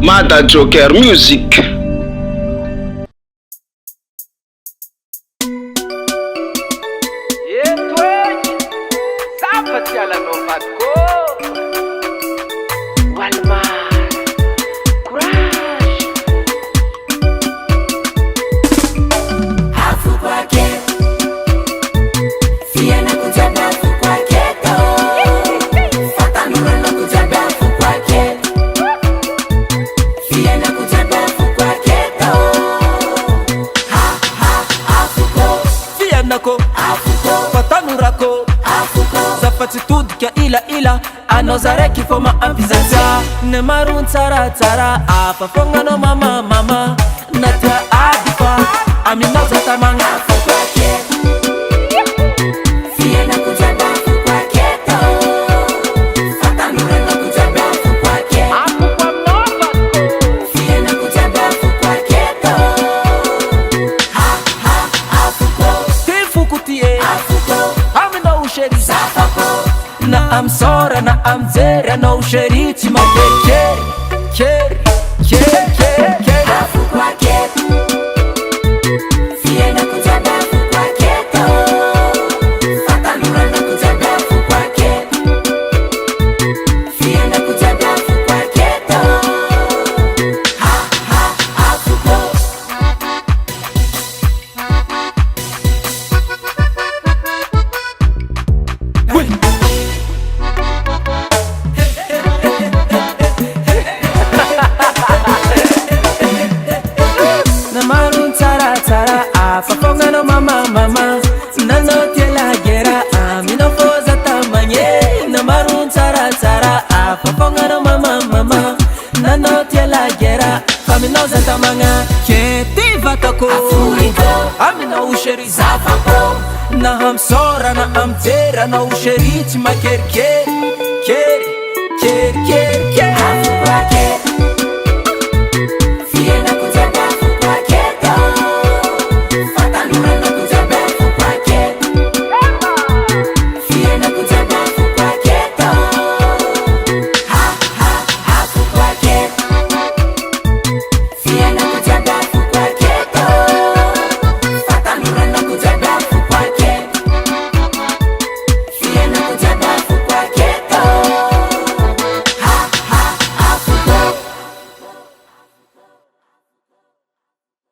Mada Joker Music. Zafatsy todika ila anao zaraiky fô maampizaja ne maron tsara tsara afa fogna anao mama natia ady fa aminao zatamagna na amsora na amzera no sheriti ma keri afu kwa ketu fiena kujaba afu kwa ketu fatanura na kujaba afu kwa ketu fiena kujaba afu kwa ketu afu kwa Fafonga no mama nano tiela gera amino foza tamanye na marun tsara tsara fafonga no mama nano tiela gera amino za tamanga keti vatako amino usheri zafako na hamsora na amtera na usheri tima keri afu kwa keri